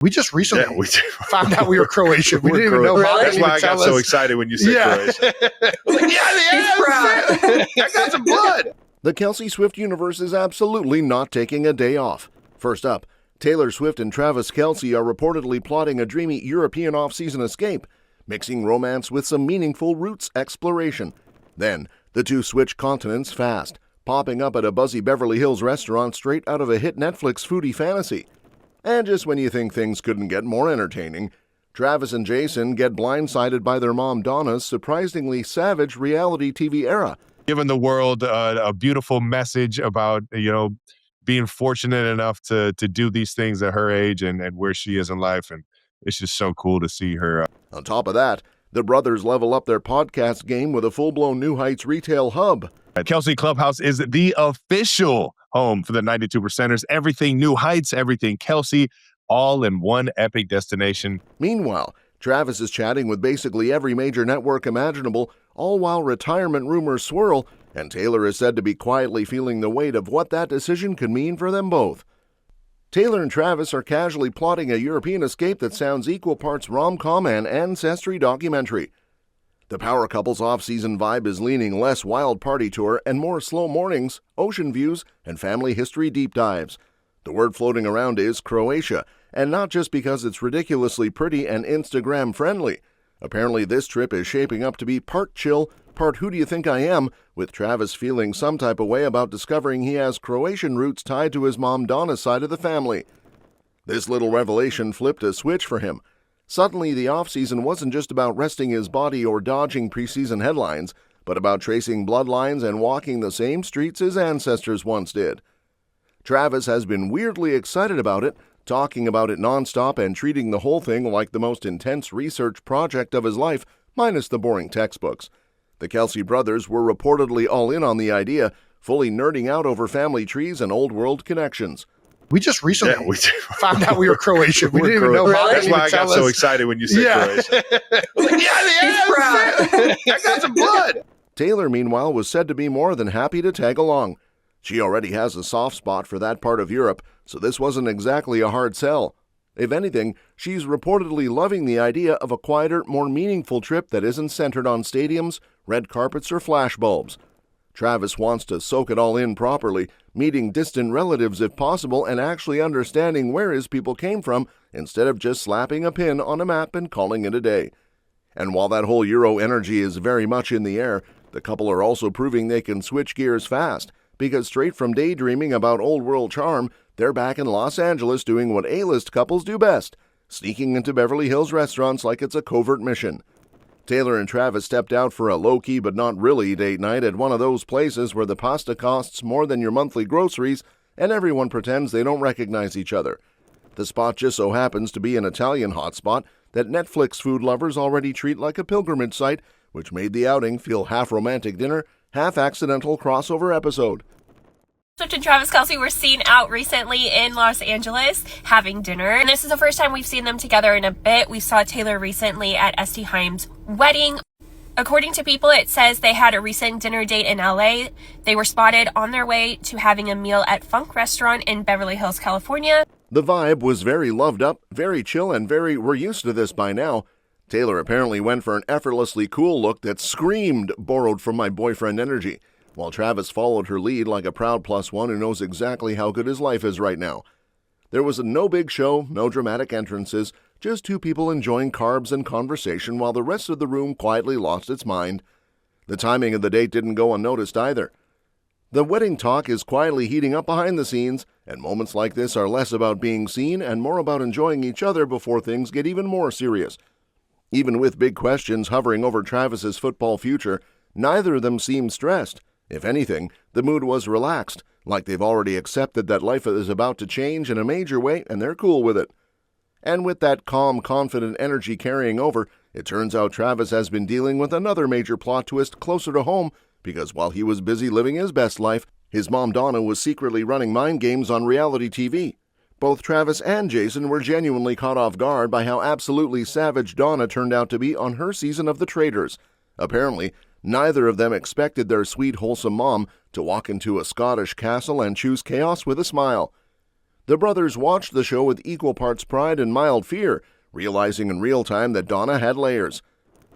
We just recently Yeah, found out we were Croatian. We didn't even know. Really? That's why I got so excited when you said Croatian. I got some blood. The Kelce-Swift universe is absolutely not taking a day off. First up, Taylor Swift and Travis Kelce are reportedly plotting a dreamy European off-season escape, mixing romance with some meaningful roots exploration. Then, the two switch continents fast, popping up at a buzzy Beverly Hills restaurant straight out of a hit Netflix foodie fantasy. And just when you think things couldn't get more entertaining, Travis and Jason get blindsided by their mom Donna's surprisingly savage reality TV era. Giving the world a beautiful message about, being fortunate enough to do these things at her age and where she is in life. And it's just so cool to see her. On top of that, the brothers level up their podcast game with a full-blown New Heights retail hub. Kelce Clubhouse is the official home for the 92 Percenters. Everything New Heights, everything Kelce, all in one epic destination. Meanwhile, Travis is chatting with basically every major network imaginable, all while retirement rumors swirl, and Taylor is said to be quietly feeling the weight of what that decision could mean for them both. Taylor and Travis are casually plotting a European escape that sounds equal parts rom-com and ancestry documentary. The power couple's off-season vibe is leaning less wild party tour and more slow mornings, ocean views, and family history deep dives. The word floating around is Croatia, and not just because it's ridiculously pretty and Instagram-friendly. Apparently this trip is shaping up to be part chill, part who do you think I am, with Travis feeling some type of way about discovering he has Croatian roots tied to his mom Donna's side of the family. This little revelation flipped a switch for him. Suddenly, the off-season wasn't just about resting his body or dodging preseason headlines, but about tracing bloodlines and walking the same streets his ancestors once did. Travis has been weirdly excited about it, talking about it nonstop and treating the whole thing like the most intense research project of his life, minus the boring textbooks. The Kelce brothers were reportedly all in on the idea, fully nerding out over family trees and old-world connections. We just recently found out we were Croatian. We didn't even know. Really? That's why I got so excited when you said Croatian. I got some blood. Taylor, meanwhile, was said to be more than happy to tag along. She already has a soft spot for that part of Europe, so this wasn't exactly a hard sell. If anything, she's reportedly loving the idea of a quieter, more meaningful trip that isn't centered on stadiums, red carpets, or flashbulbs. Travis wants to soak it all in properly, meeting distant relatives if possible and actually understanding where his people came from instead of just slapping a pin on a map and calling it a day. And while that whole Euro energy is very much in the air, the couple are also proving they can switch gears fast, because straight from daydreaming about old-world charm, they're back in Los Angeles doing what A-list couples do best, sneaking into Beverly Hills restaurants like it's a covert mission. Taylor and Travis stepped out for a low-key but not really date night at one of those places where the pasta costs more than your monthly groceries and everyone pretends they don't recognize each other. The spot just so happens to be an Italian hotspot that Netflix food lovers already treat like a pilgrimage site, which made the outing feel half romantic dinner, half accidental crossover episode. Swift and Travis Kelce were seen out recently in Los Angeles having dinner. And this is the first time we've seen them together in a bit. We saw Taylor recently at St. Haim's wedding. According to People, it says they had a recent dinner date in LA. They were spotted on their way to having a meal at Funk Restaurant in Beverly Hills, California. The vibe was very loved up, very chill, and very we're used to this by now. Taylor apparently went for an effortlessly cool look that screamed borrowed from my boyfriend energy, while Travis followed her lead like a proud +1 who knows exactly how good his life is right now. There was no big show, no dramatic entrances, just two people enjoying carbs and conversation while the rest of the room quietly lost its mind. The timing of the date didn't go unnoticed either. The wedding talk is quietly heating up behind the scenes, and moments like this are less about being seen and more about enjoying each other before things get even more serious. Even with big questions hovering over Travis's football future, neither of them seemed stressed. If anything, the mood was relaxed, like they've already accepted that life is about to change in a major way and they're cool with it. And with that calm, confident energy carrying over, it turns out Travis has been dealing with another major plot twist closer to home, because while he was busy living his best life, his mom Donna was secretly running mind games on reality TV. Both Travis and Jason were genuinely caught off guard by how absolutely savage Donna turned out to be on her season of The Traitors. Apparently, neither of them expected their sweet, wholesome mom to walk into a Scottish castle and choose chaos with a smile. The brothers watched the show with equal parts pride and mild fear, realizing in real time that Donna had layers.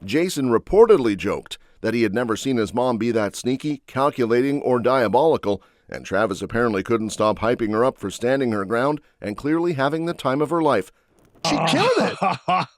Jason reportedly joked that he had never seen his mom be that sneaky, calculating, or diabolical, and Travis apparently couldn't stop hyping her up for standing her ground and clearly having the time of her life. She killed it.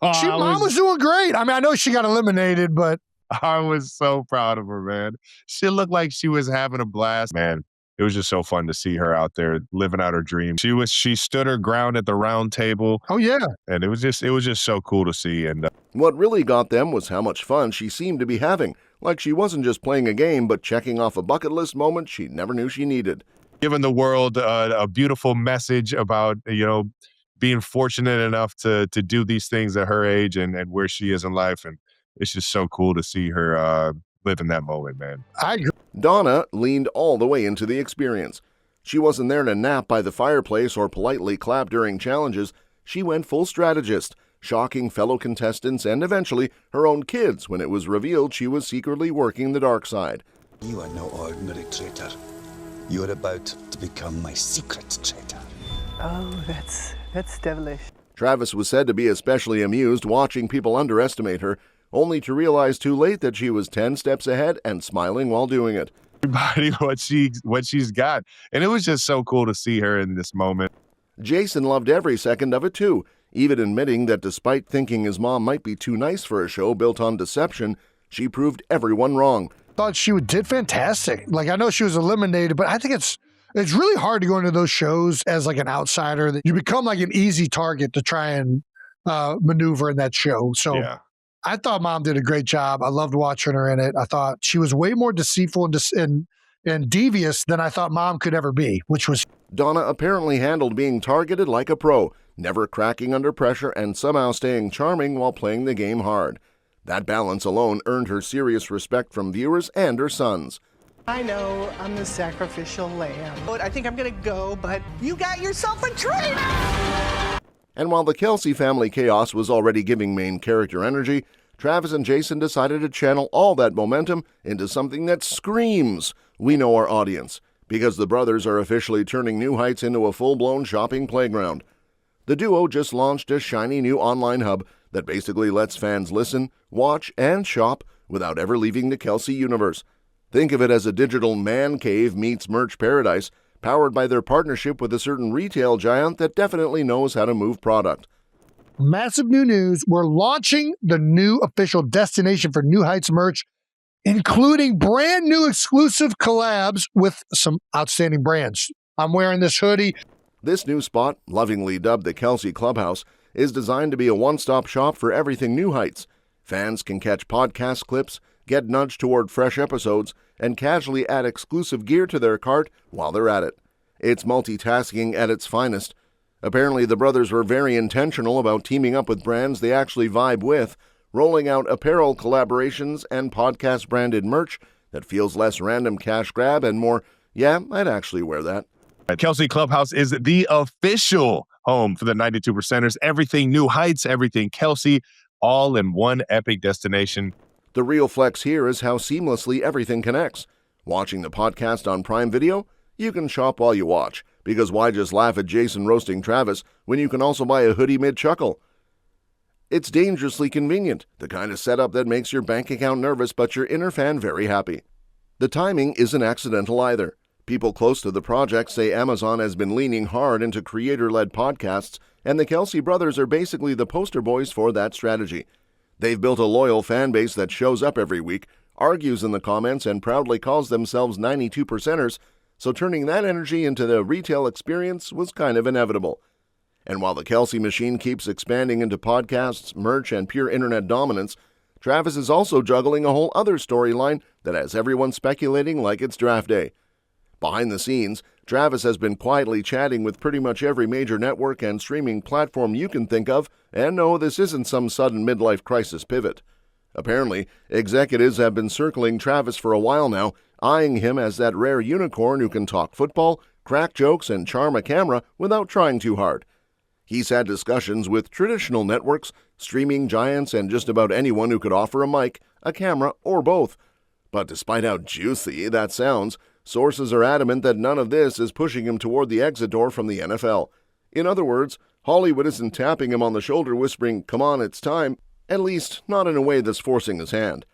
Mom was doing great. I mean, I know she got eliminated, but I was so proud of her, man. She looked like she was having a blast, man. It was just so fun to see her out there living out her dream. She stood her ground at the round table. Oh yeah. And it was just so cool to see. And what really got them was how much fun she seemed to be having. Like she wasn't just playing a game, but checking off a bucket list moment she never knew she needed. Giving the world a beautiful message about, being fortunate enough to do these things at her age and where she is in life. And it's just so cool to see her live in that moment, man. I agree. Donna leaned all the way into the experience. She wasn't there to nap by the fireplace or politely clap during challenges. She went full strategist, shocking fellow contestants and eventually her own kids when it was revealed she was secretly working the dark side. You are no ordinary traitor. You are about to become my secret traitor. Oh, that's devilish. Travis was said to be especially amused watching people underestimate her, only to realize too late that she was 10 steps ahead and smiling while doing it. Everybody what she's got. And it was just so cool to see her in this moment. Jason loved every second of it too, even admitting that despite thinking his mom might be too nice for a show built on deception, she proved everyone wrong. Thought she did fantastic. Like, I know she was eliminated, but I think it's really hard to go into those shows as like an outsider. That you become like an easy target to try and maneuver in that show. So yeah. I thought Mom did a great job. I loved watching her in it. I thought she was way more deceitful and devious than I thought Mom could ever be, which was... Donna apparently handled being targeted like a pro, never cracking under pressure and somehow staying charming while playing the game hard. That balance alone earned her serious respect from viewers and her sons. I know I'm the sacrificial lamb. I think I'm going to go, but you got yourself a traitor! And while the Kelce family chaos was already giving main character energy, Travis and Jason decided to channel all that momentum into something that screams, "We know our audience," because the brothers are officially turning New Heights into a full-blown shopping playground. The duo just launched a shiny new online hub that basically lets fans listen, watch, and shop without ever leaving the Kelce universe. Think of it as a digital man cave meets merch paradise, powered by their partnership with a certain retail giant that definitely knows how to move product. Massive new news. We're launching the new official destination for New Heights merch, including brand new exclusive collabs with some outstanding brands. I'm wearing this hoodie. This new spot, lovingly dubbed the Kelce Clubhouse, is designed to be a one-stop shop for everything New Heights. Fans can catch podcast clips, get nudged toward fresh episodes, and casually add exclusive gear to their cart while they're at it. It's multitasking at its finest. Apparently, the brothers were very intentional about teaming up with brands they actually vibe with, rolling out apparel collaborations and podcast-branded merch that feels less random cash grab and more, yeah, I'd actually wear that. Kelce Clubhouse is the official home for the 92%ers. Everything New Heights, everything Kelce, all in one epic destination. The real flex here is how seamlessly everything connects. Watching the podcast on Prime Video? You can shop while you watch, because why just laugh at Jason roasting Travis when you can also buy a hoodie mid-chuckle? It's dangerously convenient, the kind of setup that makes your bank account nervous but your inner fan very happy. The timing isn't accidental either. People close to the project say Amazon has been leaning hard into creator-led podcasts, and the Kelce brothers are basically the poster boys for that strategy. They've built a loyal fan base that shows up every week, argues in the comments, and proudly calls themselves 92%ers, so turning that energy into the retail experience was kind of inevitable. And while the Kelce machine keeps expanding into podcasts, merch, and pure internet dominance, Travis is also juggling a whole other storyline that has everyone speculating like it's draft day. Behind the scenes, Travis has been quietly chatting with pretty much every major network and streaming platform you can think of, and no, this isn't some sudden midlife crisis pivot. Apparently, executives have been circling Travis for a while now, eyeing him as that rare unicorn who can talk football, crack jokes, and charm a camera without trying too hard. He's had discussions with traditional networks, streaming giants, and just about anyone who could offer a mic, a camera, or both. But despite how juicy that sounds, sources are adamant that none of this is pushing him toward the exit door from the NFL. In other words, Hollywood isn't tapping him on the shoulder whispering, "Come on, it's time," at least not in a way that's forcing his hand.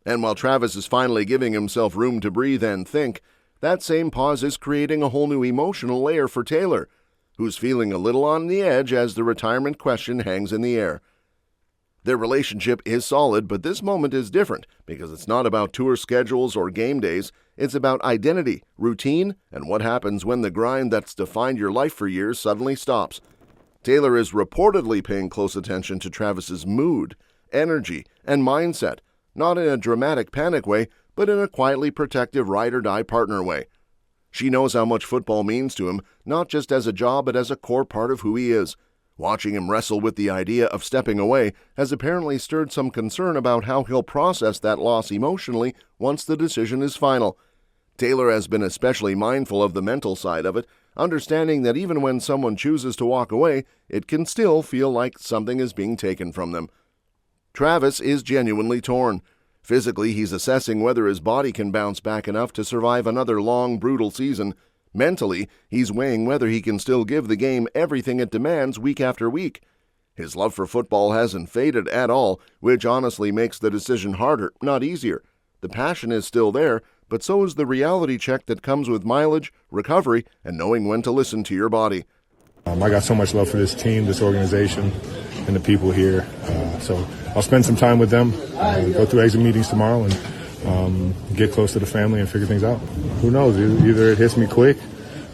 And while Travis is finally giving himself room to breathe and think, that same pause is creating a whole new emotional layer for Taylor, who's feeling a little on the edge as the retirement question hangs in the air. Their relationship is solid, but this moment is different because it's not about tour schedules or game days. It's about identity, routine, and what happens when the grind that's defined your life for years suddenly stops. Taylor is reportedly paying close attention to Travis's mood, energy, and mindset, not in a dramatic panic way, but in a quietly protective ride-or-die partner way. She knows how much football means to him, not just as a job, but as a core part of who he is. Watching him wrestle with the idea of stepping away has apparently stirred some concern about how he'll process that loss emotionally once the decision is final. Taylor has been especially mindful of the mental side of it, understanding that even when someone chooses to walk away, it can still feel like something is being taken from them. Travis is genuinely torn. Physically, he's assessing whether his body can bounce back enough to survive another long, brutal season. Mentally, he's weighing whether he can still give the game everything it demands week after week. His love for football hasn't faded at all, which honestly makes the decision harder, not easier. The passion is still there, but so is the reality check that comes with mileage, recovery, and knowing when to listen to your body. I got so much love for this team, this organization, and the people here. So I'll spend some time with them, go through exit meetings tomorrow, and get close to the family and figure things out. Who knows? Either it hits me quick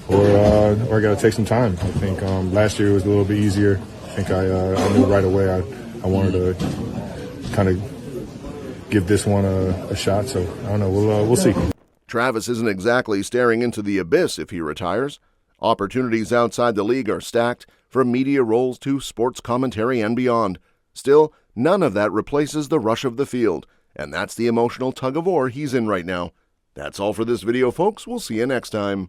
or I got to take some time. I think last year was a little bit easier. I think I knew right away I wanted to kind of give this one a shot. So I don't know. We'll see. Travis isn't exactly staring into the abyss if he retires. Opportunities outside the league are stacked, from media roles to sports commentary and beyond. Still, none of that replaces the rush of the field, and that's the emotional tug-of-war he's in right now. That's all for this video, folks. We'll see you next time.